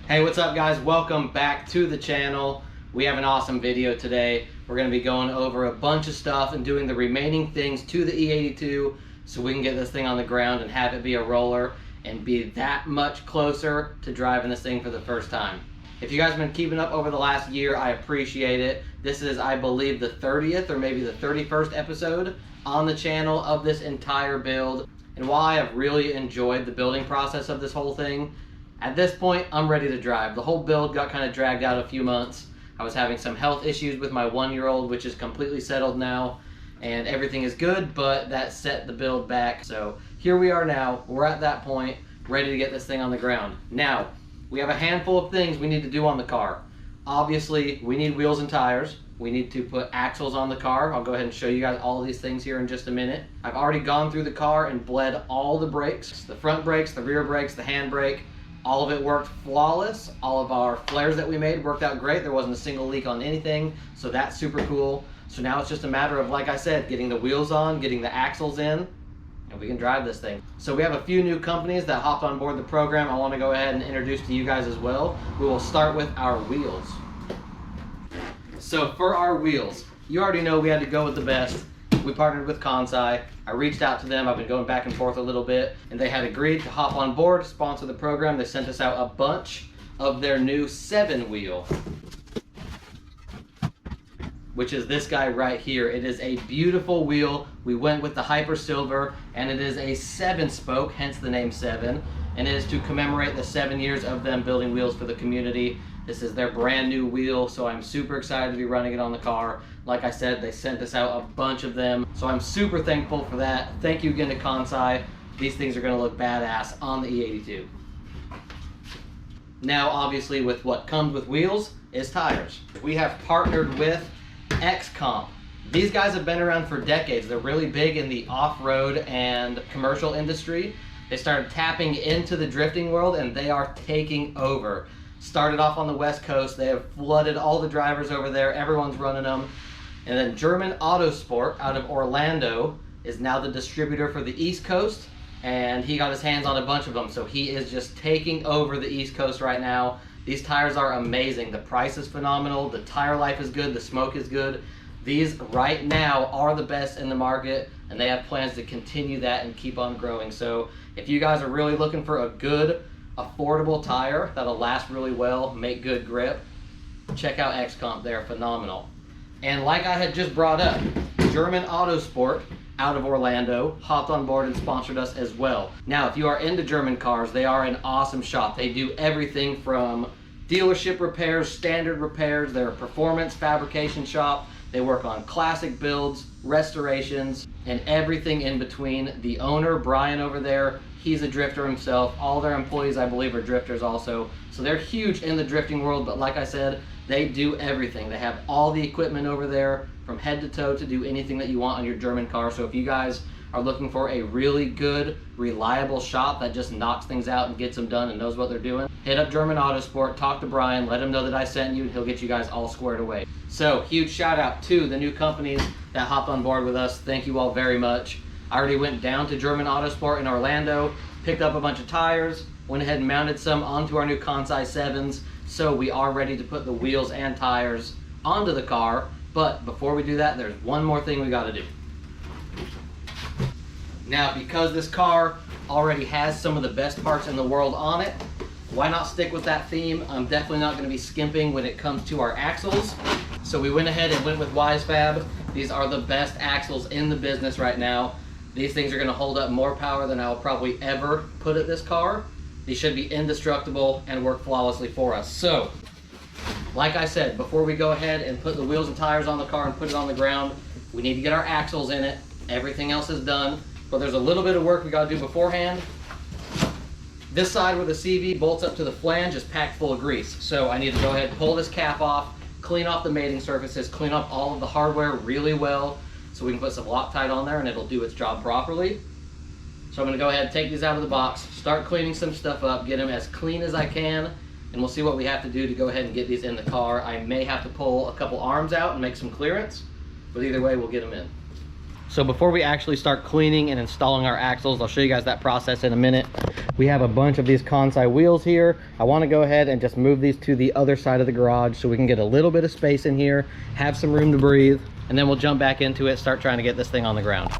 Hey, what's up guys? Welcome back to the channel. We have an awesome video today. We're going to be going over a bunch of stuff and doing the remaining things to the E82 so we can get this thing on the ground and have it be a roller and be that much closer to driving this thing for the first time. If you guys have been keeping up over the last year, I appreciate it. This is, I believe, the 30th or maybe the 31st episode on the channel of this entire build. And while I have really enjoyed the building process of this whole thing, at this point, I'm ready to drive. The whole build got kind of dragged out a few months. I was having some health issues with my 1-year-old, which is completely settled now, and everything is good, but that set the build back. So here we are now. We're at that point, ready to get this thing on the ground. Now, we have a handful of things we need to do on the car. Obviously, we need wheels and tires. We need to put axles on the car. I'll go ahead and show you guys all of these things here in just a minute. I've already gone through the car and bled all the brakes, the front brakes, the rear brakes, the handbrake. All of it worked flawless. All of our flares that we made worked out great. There wasn't a single leak on anything, so that's super cool. So now it's just a matter of, like I said, getting the wheels on, getting the axles in, and we can drive this thing. So we have a few new companies that hopped on board the program. I want to go ahead and introduce to you guys as well. We will start with our wheels. So for our wheels, you already know we had to go with the best. We partnered with Kansai. I reached out to them. I've been going back and forth a little bit, and they had agreed to hop on board, sponsor the program. They sent us out a bunch of their new 7-wheel, which is this guy right here. It is a beautiful wheel. We went with the Hyper Silver, and it is a 7-spoke, hence the name 7, and it is to commemorate the 7 years of them building wheels for the community. This is their brand new wheel, so I'm super excited to be running it on the car. Like I said, they sent us out a bunch of them, so I'm super thankful for that. Thank you again to Kansai. These things are gonna look badass on the E82. Now, obviously, with what comes with wheels is tires. We have partnered with X-Comp. These guys have been around for decades. They're really big in the off-road and commercial industry. They started tapping into the drifting world, and they are taking over. Started off on the West Coast. They have flooded all the drivers over there. Everyone's running them. And then German Autosport out of Orlando is now the distributor for the East Coast, and he got his hands on a bunch of them. So he is just taking over the East Coast right now. These tires are amazing. The price is phenomenal. The tire life is good. The smoke is good. These right now are the best in the market, and they have plans to continue that and keep on growing. So if you guys are really looking for a good, affordable tire that'll last really well, make good grip, check out X-Comp. They're phenomenal. And like I had just brought up, German Autosport out of Orlando hopped on board and sponsored us as well. Now, if you are into German cars, they are an awesome shop. They do everything from dealership repairs, standard repairs. They're a performance fabrication shop. They work on classic builds, restorations, and everything in between. The owner, Brian over there, he's a drifter himself. All their employees, I believe, are drifters also. So they're huge in the drifting world, but like I said, they do everything. They have all the equipment over there from head to toe to do anything that you want on your German car. So if you guys are looking for a really good, reliable shop that just knocks things out and gets them done and knows what they're doing, hit up German Autosport, talk to Brian, let him know that I sent you, and he'll get you guys all squared away. So huge shout out to the new companies that hopped on board with us. Thank you all very much. I already went down to German Autosport in Orlando, picked up a bunch of tires, went ahead and mounted some onto our new Kansai 7s, so we are ready to put the wheels and tires onto the car. But before we do that, there's one more thing we gotta do. Now, because this car already has some of the best parts in the world on it, why not stick with that theme? I'm definitely not gonna be skimping when it comes to our axles. So we went ahead and went with WiseFab. These are the best axles in the business right now. These things are gonna hold up more power than I'll probably ever put at this car. These should be indestructible and work flawlessly for us. So, like I said, before we go ahead and put the wheels and tires on the car and put it on the ground, we need to get our axles in it. Everything else is done, but there's a little bit of work we gotta do beforehand. This side where the CV bolts up to the flange is packed full of grease. So I need to go ahead and pull this cap off, clean off the mating surfaces, clean up all of the hardware really well, so we can put some Loctite on there and it'll do its job properly. So I'm gonna go ahead and take these out of the box, start cleaning some stuff up, get them as clean as I can, and we'll see what we have to do to go ahead and get these in the car. I may have to pull a couple arms out and make some clearance, but either way, we'll get them in. So before we actually start cleaning and installing our axles, I'll show you guys that process in a minute. We have a bunch of these Kansai wheels here. I want to go ahead and just move these to the other side of the garage so we can get a little bit of space in here, have some room to breathe, and then we'll jump back into it, start trying to get this thing on the ground.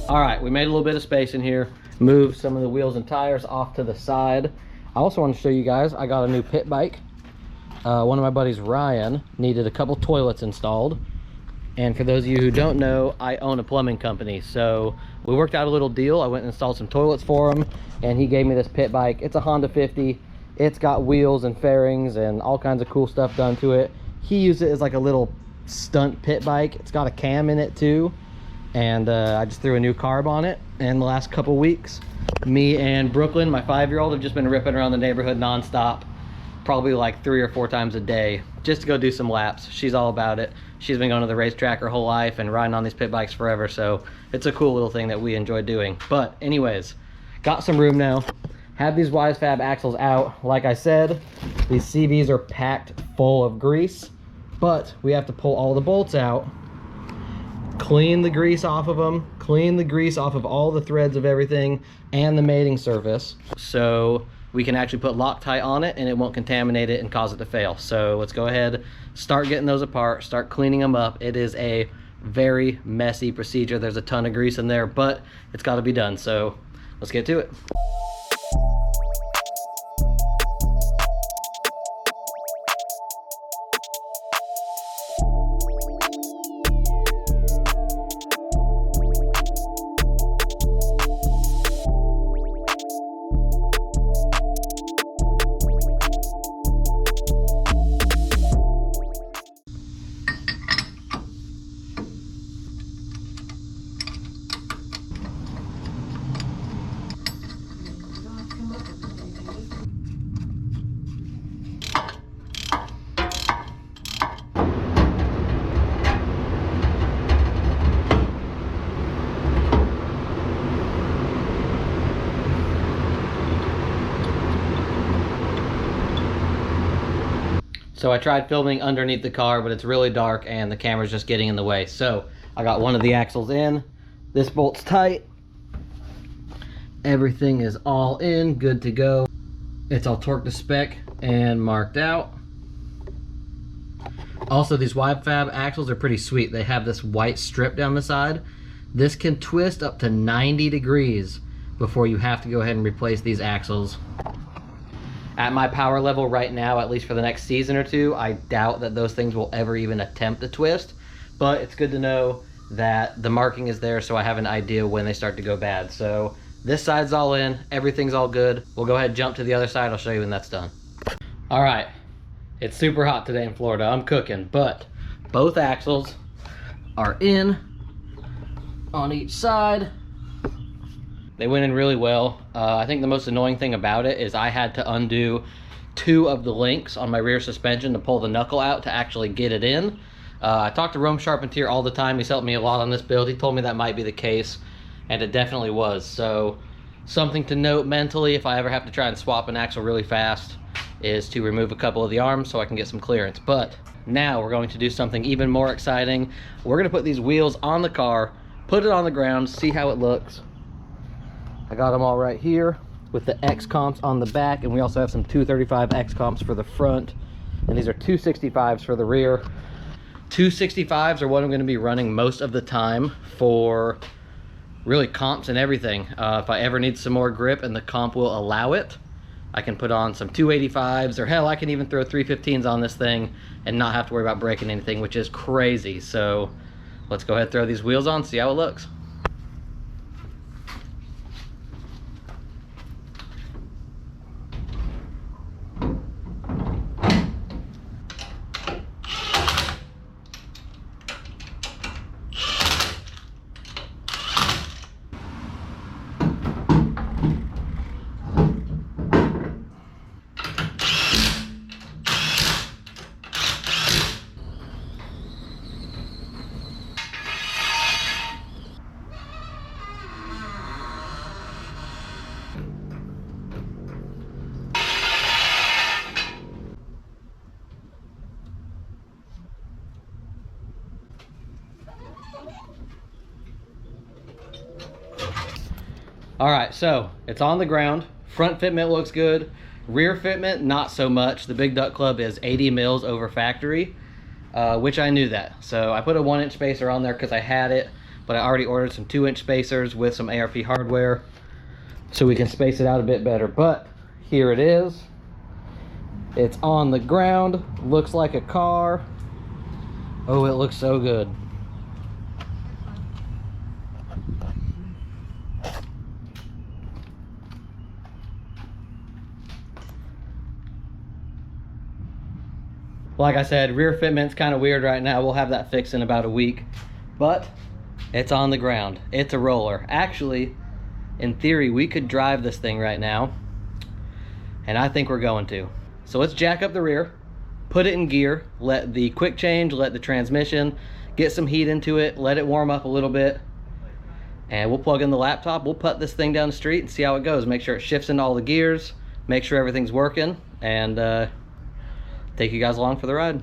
All right, we made a little bit of space in here, moved some of the wheels and tires off to the side. I also want to show you guys, I got a new pit bike. One of my buddies, Ryan, needed a couple toilets installed. And for those of you who don't know, I own a plumbing company. So we worked out a little deal. I went and installed some toilets for him, and he gave me this pit bike. It's a Honda 50. It's got wheels and fairings and all kinds of cool stuff done to it. He used it as like a little stunt pit bike. It's got a cam in it too. And I just threw a new carb on it. And the last couple weeks, me and Brooklyn, my 5-year-old, have just been ripping around the neighborhood nonstop, probably like 3 or 4 times a day, just to go do some laps. She's all about it. She's been going to the racetrack her whole life and riding on these pit bikes forever, so it's a cool little thing that we enjoy doing. But anyways, got some room now. Have these Wisefab axles out. Like I said, these CVs are packed full of grease, but we have to pull all the bolts out, clean the grease off of them, clean the grease off of all the threads of everything and the mating surface, so we can actually put Loctite on it and it won't contaminate it and cause it to fail. So let's go ahead, start getting those apart, start cleaning them up. It is a very messy procedure. There's a ton of grease in there, but it's got to be done. So let's get to it. So I tried filming underneath the car, but it's really dark and the camera's just getting in the way. So I got one of the axles in. This bolt's tight. Everything is all in, good to go. It's all torqued to spec and marked out. Also, these Wisefab axles are pretty sweet. They have this white strip down the side. This can twist up to 90 degrees before you have to go ahead and replace these axles. At my power level right now, at least for the next season or two, I doubt that those things will ever even attempt to twist, but it's good to know that the marking is there so I have an idea when they start to go bad. So this side's all in, everything's all good. We'll go ahead and jump to the other side. I'll show you when that's done. All right, it's super hot today in Florida. I'm cooking, but both axles are in on each side. They went in really well. I think the most annoying thing about it is I had to undo 2 of the links on my rear suspension to pull the knuckle out to actually get it in. I talk to Rome Charpentier all the time. He's helped me a lot on this build. He told me that might be the case, and it definitely was. So something to note mentally if I ever have to try and swap an axle really fast is to remove a couple of the arms so I can get some clearance. But now we're going to do something even more exciting. We're gonna put these wheels on the car, put it on the ground, see how it looks. I got them all right here with the X comps on the back, and we also have some 235 X comps for the front, and these are 265s for the rear. 265s are what I'm going to be running most of the time for really comps and everything. If I ever need some more grip and the comp will allow it, I can put on some 285s, or hell, I can even throw 315s on this thing and not have to worry about breaking anything, which is crazy. So let's go ahead and throw these wheels on, see how it looks. All right, so it's on the ground. Front fitment looks good. Rear fitment, not so much. The big duck club is 80 mils over factory, which I knew that. So I put a 1-inch spacer on there because I had it, but I already ordered some 2-inch spacers with some ARP hardware so we can space it out a bit better. But here it is. It's on the ground, looks like a car. Oh, it looks so good. Like I said, rear fitment's kind of weird right now. We'll have that fixed in about a week, but it's on the ground. It's a roller. Actually, in theory, we could drive this thing right now, and I think we're going to. So let's jack up the rear, put it in gear, let the quick change, let the transmission get some heat into it, let it warm up a little bit, and we'll plug in the laptop. We'll put this thing down the street and see how it goes. Make sure it shifts into all the gears, make sure everything's working, and take you guys along for the ride.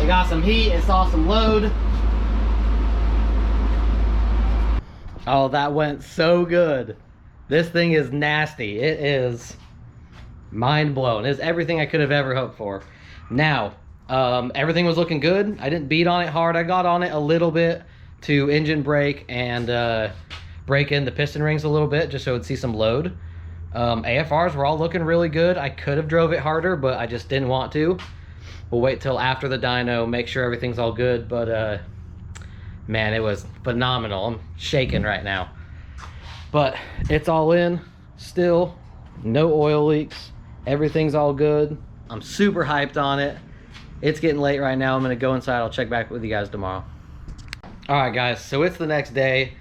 Got some heat, it saw some load. Oh, that went so good. This thing is nasty. It is mind blown. It's everything I could have ever hoped for. Now, everything was looking good. I didn't beat on it hard. I got on it a little bit to engine brake and break in the piston rings a little bit just so it'd see some load. AFRs were all looking really good. I could have drove it harder, but I just didn't want to. We'll wait till after the dyno, make sure everything's all good, but man, it was phenomenal. I'm shaking right now. But it's all in still. No oil leaks. Everything's all good. I'm super hyped on it. It's getting late right now. I'm gonna go inside. I'll check back with you guys tomorrow. All right, guys, so it's the next day,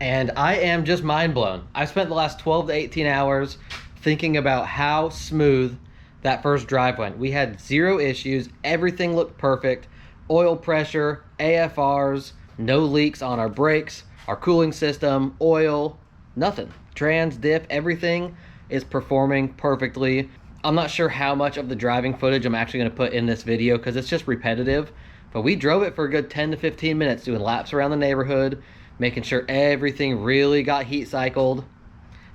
and I am just mind blown. I've spent the last 12 to 18 hours thinking about how smooth that first drive went. We had 0 issues. Everything looked perfect. Oil pressure, AFRs, no leaks on our brakes, our cooling system, oil, nothing. Trans, diff, everything is performing perfectly. I'm not sure how much of the driving footage I'm actually gonna put in this video because it's just repetitive, but we drove it for a good 10 to 15 minutes doing laps around the neighborhood, making sure everything really got heat cycled.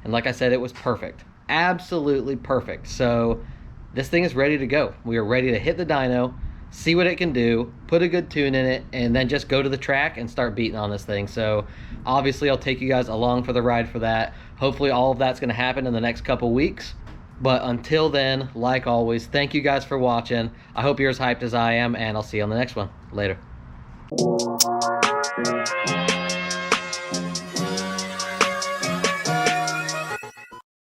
And like I said, it was perfect, absolutely perfect. So this thing is ready to go. We are ready to hit the dyno, see what it can do, put a good tune in it, and then just go to the track and start beating on this thing. So obviously I'll take you guys along for the ride for that. Hopefully all of that's gonna happen in the next couple weeks. But until then, like always, thank you guys for watching. I hope you're as hyped as I am, and I'll see you on the next one. Later.